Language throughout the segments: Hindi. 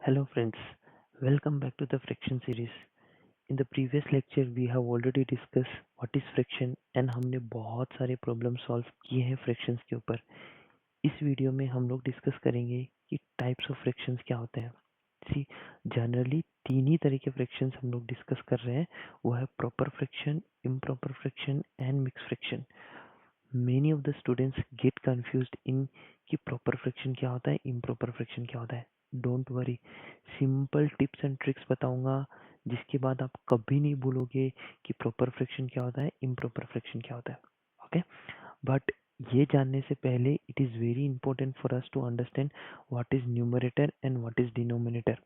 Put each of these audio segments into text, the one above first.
Hello friends, welcome back to the friction series. In the previous lecture we have already discussed what is friction and हमने बहुत सारे प्रॉब्लम सॉल्व किए हैं फ्रिक्शंस के ऊपर. इस वीडियो में हम लोग डिस्कस करेंगे कि टाइप्स ऑफ फ्रिक्शंस क्या होते हैं. सी जनरली तीन ही तरह के फ्रिक्शंस हम लोग डिस्कस कर रहे हैं. वो है proper friction, improper friction and mix friction. Many of the students get confused in कि प्रॉपर फ्रिक्शन क्या होता है, इम्प्रॉपर फ्रिक्शन क्या होता है. Don't worry, simple tips and tricks बताऊंगा जिसके बाद आप कभी नहीं भूलोगे कि प्रॉपर फ्रिक्शन क्या होता है, इम्प्रॉपर फ्रिक्शन क्या होता है. ओके, बट ये जानने से पहले it is very important for us to understand what is numerator and what is denominator.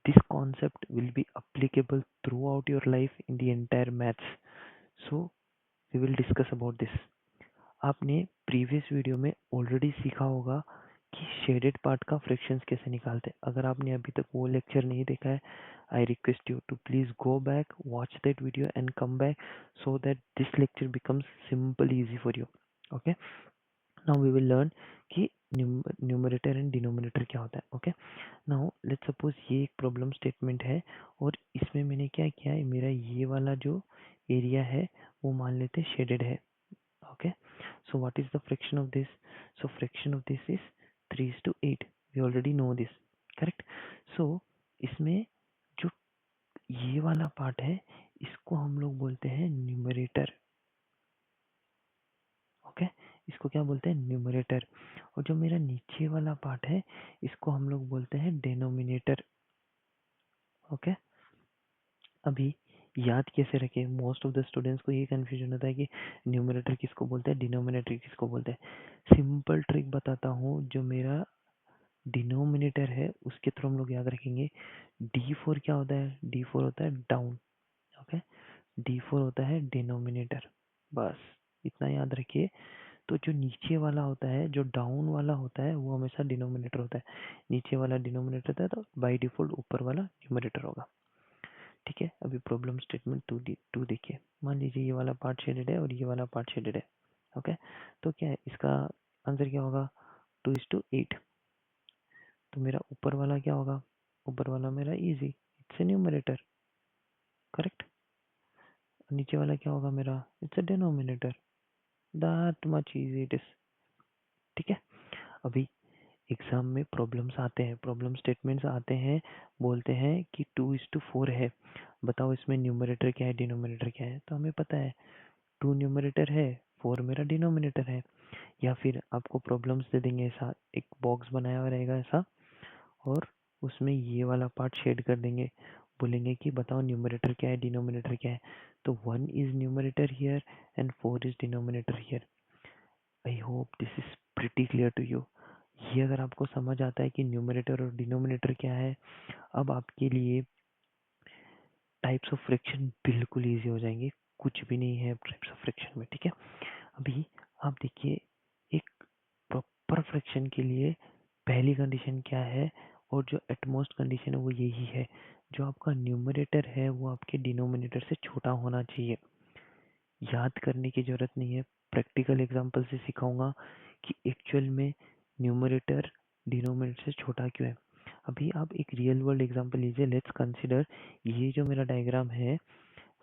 This concept will be applicable throughout your life in the entire maths. So we will discuss about this. आपने प्रीवियस वीडियो में ऑलरेडी सीखा होगा कि शेडेड पार्ट का फ्रैक्शंस कैसे निकालते हैं. अगर आपने अभी तक वो लेक्चर नहीं देखा है, I request you to please go back, watch that video and come back so that this lecture becomes simple easy for you. Okay, now we will learn कि न्यूमरेटर एंड डिनोमिनेटर क्या होता है. ओके, नाउ लेट्स सपोज ये एक प्रॉब्लम स्टेटमेंट है और इसमें मैंने क्या किया है, मेरा ये वाला जो एरिया है वो मान लेते शेडेड है. Okay, so what is the fraction of this? So fraction of this is 3:8. We already know this, correct? So इसमें जो ये वाला पार्ट है इसको हम लोग बोलते हैं न्यूमरेटर. ओके, इसको क्या बोलते हैं, न्यूमरेटर. और जो मेरा नीचे वाला पार्ट है इसको हम लोग बोलते हैं डेनोमिनेटर. ओके, अभी याद कैसे रखें, मोस्ट ऑफ द स्टूडेंट्स को ये कन्फ्यूजन होता है कि न्यूमरेटर किसको बोलते हैं, डिनोमिनेटर किसको बोलते हैं. सिंपल ट्रिक बताता हूँ. जो मेरा डिनोमिनेटर है उसके थ्रू हम लोग याद रखेंगे. D4 क्या होता है, D4 होता है डाउन. ओके, D4 होता है डिनोमिनेटर. बस इतना याद रखिए. तो जो नीचे वाला होता है, जो डाउन वाला होता है वो हमेशा डिनोमिनेटर होता है. नीचे वाला डिनोमिनेटर होता है तो बाय डिफॉल्ट ऊपर वाला न्यूमरेटर होगा. ठीक है, अभी प्रॉब्लम स्टेटमेंट टू देखिए. मान लीजिए ये वाला पार्ट शेडेड है और ये वाला पार्ट शेडेड है. ओके, तो क्या है इसका आंसर, क्या होगा, 2:8. तो मेरा ऊपर वाला क्या होगा, ऊपर वाला मेरा easy, it's a numerator, correct. नीचे वाला क्या होगा मेरा, it's a denominator. That much easy it is. ठीक है, अभी एग्जाम में प्रॉब्लम्स आते हैं, प्रॉब्लम स्टेटमेंट्स आते हैं, बोलते हैं कि 2:4 है, बताओ इसमें न्यूमरेटर क्या है, डिनोमिनेटर क्या है. तो हमें पता है 2 न्यूमरेटर है, 4 मेरा डिनोमिनेटर है. या फिर आपको प्रॉब्लम्स दे देंगे ऐसा, एक बॉक्स बनाया हुआ रहेगा ऐसा, और उसमें ये वाला पार्ट शेड कर देंगे. बोलेंगे कि बताओ न्यूमरेटर क्या है, डिनोमिनेटर क्या है. तो 1 is numerator here and 4 is denominator here. I hope this is pretty clear to you. ये अगर आपको समझ आता है कि न्यूमरेटर और डिनोमिनेटर क्या है, अब आपके लिए टाइप्स ऑफ फ्रिक्शन बिल्कुल ईजी हो जाएंगे. कुछ भी नहीं है टाइप्स ऑफ फ्रिक्शन में. ठीक है, अभी आप देखिए, एक प्रॉपर फ्रिक्शन के लिए पहली कंडीशन क्या है, और जो एटमोस्ट कंडीशन है वो यही है, जो आपका न्यूमरेटर है वो आपके डिनोमिनेटर से छोटा होना चाहिए. याद करने की ज़रूरत नहीं है, प्रैक्टिकल एग्जांपल से सिखाऊंगा कि एक्चुअल में न्यूमरेटर डिनोमिनेटर से छोटा क्यों है. अभी आप एक रियल वर्ल्ड एग्जांपल लीजिए. लेट्स कंसिडर, ये जो मेरा डायग्राम है,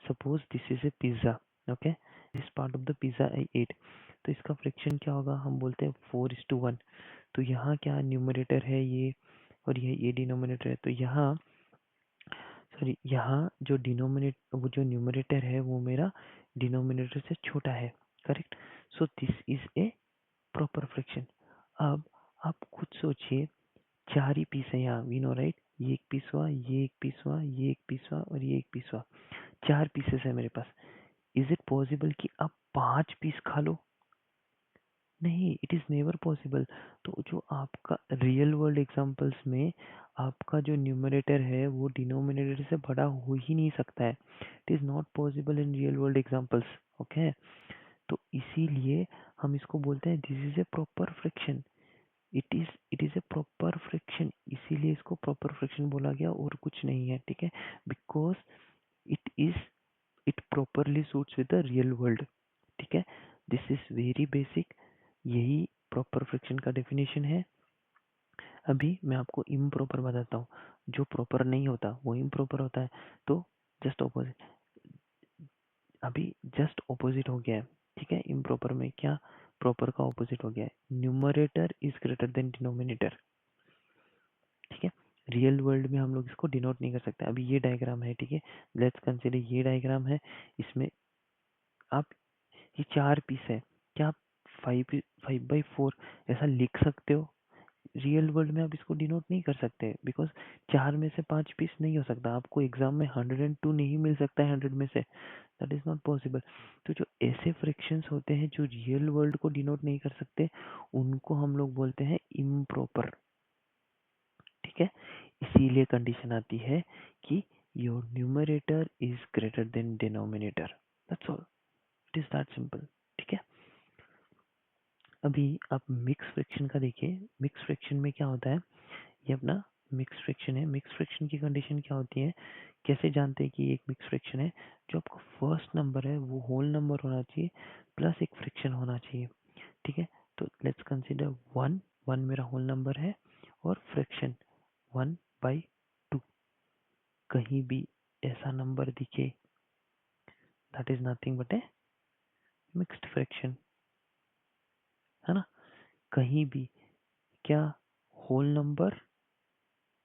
suppose this is a pizza. Okay, this part of the pizza I ate. तो इसका फ्रैक्शन क्या होगा, हम बोलते हैं 4:1. तो यहाँ क्या न्यूमरेटर है ये, और ये डिनोमिनेटर है. तो यहाँ, सॉरी, यहाँ जो डिनोमिनेट वो जो न्यूमरेटर है वो मेरा डिनोमिनेटर से छोटा है, correct. So this is a proper fraction. अब आप खुद सोचिए, चार ही पीस है यहाँ, वी नो राइट. ये एक पीस हुआ, ये एक पीस हुआ, ये एक पीस हुआ और ये एक पीस हुआ. चार पीसेस है मेरे पास. इज इट पॉसिबल कि आप 5 पीस खा लो? नहीं, इट इज़ नेवर पॉसिबल. तो जो आपका रियल वर्ल्ड एग्जांपल्स में आपका जो न्यूमरेटर है वो डिनोमिनेटर से बड़ा हो ही नहीं सकता है. It is not possible in real world examples. Okay, तो इसीलिए हम इसको बोलते हैं this is a proper friction. It is a proper friction, इसीलिए इसको प्रॉपर फ्रिक्शन बोला गया और कुछ नहीं है. ठीक है, because it is it properly suits with the real world. ठीक है, दिस इज वेरी बेसिक. यही प्रॉपर फ्रिक्शन का डेफिनेशन है. अभी मैं आपको इम्प्रॉपर बताता हूँ, जो प्रॉपर नहीं होता वो इम्प्रॉपर होता है, तो जस्ट ऑपोजिट, अभी जस्ट ऑपोजिट हो गया है, ठीक है। इम्प्रॉपर में क्या, प्रॉपर का ऑपोजिट हो गया है, numerator is greater than denominator, ठीक है। रियल वर्ल्ड में हम लोग इसको डिनोट नहीं कर सकते। अभी ये डायग्राम है, ठीक है, लेट्स कंसीडर ये डायग्राम है, इसमें आप ये 4 पीस है, क्या आप 5/4 ऐसा लिख सकते हो? रियल वर्ल्ड में आप इसको डिनोट नहीं कर सकते, बिकॉज 4 में से 5 पीस नहीं हो सकता। आपको एग्जाम में 102 नहीं मिल सकता है 100 में से, दैट इज नॉट पॉसिबल। तो जो ऐसे फ्रैक्शंस होते हैं जो रियल वर्ल्ड को डिनोट नहीं कर सकते, उनको हम लोग बोलते हैं इम्प्रॉपर, ठीक है। इसीलिए कंडीशन आती है कि your numerator is greater than denominator, that's all, it is that simple, ठीक है। अभी आप मिक्स फ्रैक्शन का देखिए, मिक्स फ्रैक्शन में क्या होता है, ये अपना मिक्स फ्रैक्शन है। मिक्स फ्रैक्शन की कंडीशन क्या होती है, कैसे जानते हैं कि एक मिक्स फ्रैक्शन है? जो आपका फर्स्ट नंबर है वो होल नंबर होना चाहिए प्लस एक फ्रैक्शन होना चाहिए, ठीक है। तो लेट्स कंसीडर 1, 1 मेरा होल नंबर है और फ्रैक्शन 1/2, कहीं भी ऐसा नंबर दिखे, that is nothing but A mixed fraction, है ना। कहीं भी क्या, होल नंबर,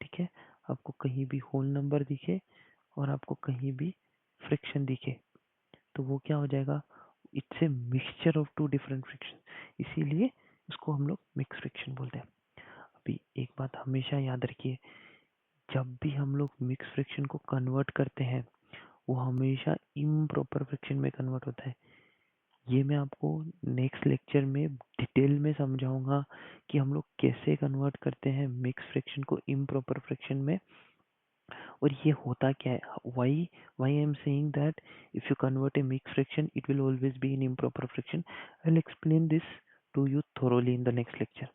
ठीक है, आपको कहीं भी होल नंबर दिखे और आपको कहीं भी फ्रैक्शन दिखे, तो वो क्या हो जाएगा, it's a mixture of two different fraction, इसीलिए उसको हम लोग मिक्स फ्रैक्शन बोलते हैं। अभी एक बात हमेशा याद रखिए, जब भी हम लोग मिक्स फ्रैक्शन को कन्वर्ट करते हैं वो हमेशा इम्प्रॉपर फ्रैक्शन में कन्वर्ट होता है। ये मैं आपको नेक्स्ट लेक्चर में डिटेल में समझाऊंगा कि हम लोग कैसे कन्वर्ट करते हैं मिक्स फ्रैक्शन को इम्प्रॉपर फ्रैक्शन में, और ये होता क्या है, why I am saying that if you convert a mixed fraction it will always be in improper fraction. I'll explain this to you thoroughly in the next lecture,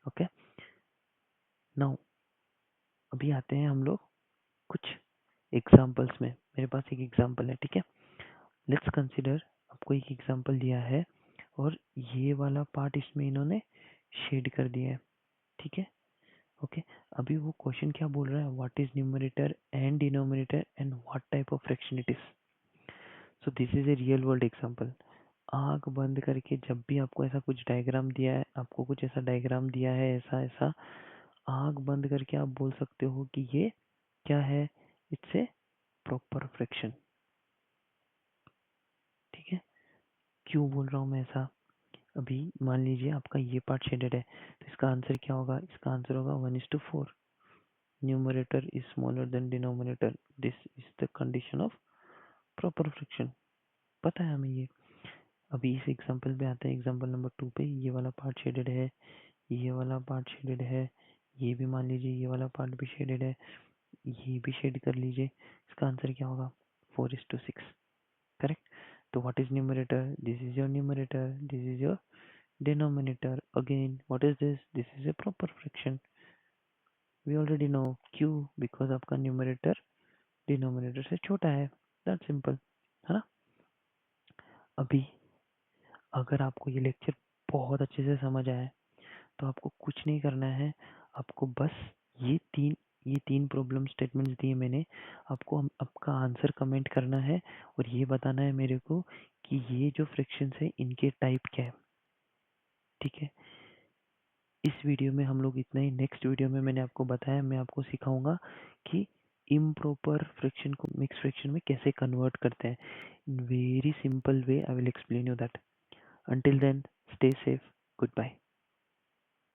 okay। now अभी आते हैं हम लोग कुछ एग्जांपल्स में। मेरे पास एक एग्जांपल है, ठीक है, लेट्स कंसीडर, आपको एक एग्जांपल दिया है और ये वाला पार्ट इसमें इन्होंने शेड कर दिया है, ठीक है, ओके। अभी वो क्वेश्चन क्या बोल रहा है, what is numerator and denominator and what type of fraction it is. So this is a real world example. आंख बंद करके जब भी आपको ऐसा कुछ डायग्राम दिया है, आपको कुछ ऐसा डायग्राम दिया है ऐसा ऐसा, आंख बंद करके आप बोल सकते हो कि ये क्या है, इट्स ए प्रॉपर फ्रैक्शन, ठीक है। क्यों बोल रहा हूँ मैं ऐसा, अभी मान लीजिए आपका ये पार्ट शेडेड है, तो इसका आंसर क्या होगा, इसका आंसर होगा 1:4, numerator is smaller than denominator, this is the condition of proper fraction, पता है हमें ये। अभी इस एग्जांपल पे आते हैं, एग्जांपल नंबर 2 पे, ये वाला पार्ट शेडेड है, ये वाला पार्ट शेडेड है, ये भी मान लीजिए ये वाला पार्ट भी शेडेड है, ये भी शेड कर लीजिए, इसका आंसर क्या होगा, 4:6, करेक्ट। तो what is numerator, this is your numerator, this is your denominator, again what is this is a proper fraction, we already know, क्यों, बिकॉज आपका न्यूमरेटर डिनोमिनेटर से छोटा है, दैट सिंपल, है ना। अभी अगर आपको ये लेक्चर बहुत अच्छे से समझ आया है तो आपको कुछ नहीं करना है, आपको बस ये तीन प्रॉब्लम स्टेटमेंट्स दिए मैंने, आपको आपका आंसर कमेंट करना है और ये बताना है मेरे को कि ये जो फ्रैक्शंस है इनके टाइप क्या है, ठीक है। इस वीडियो में हम लोग इतना ही, नेक्स्ट वीडियो में मैंने आपको बताया, मैं आपको सिखाऊंगा कि इम्प्रॉपर फ्रैक्शन को मिक्स फ्रैक्शन में कैसे कन्वर्ट करते हैं, in very simple way I will explain you that. Until then, stay safe. Goodbye.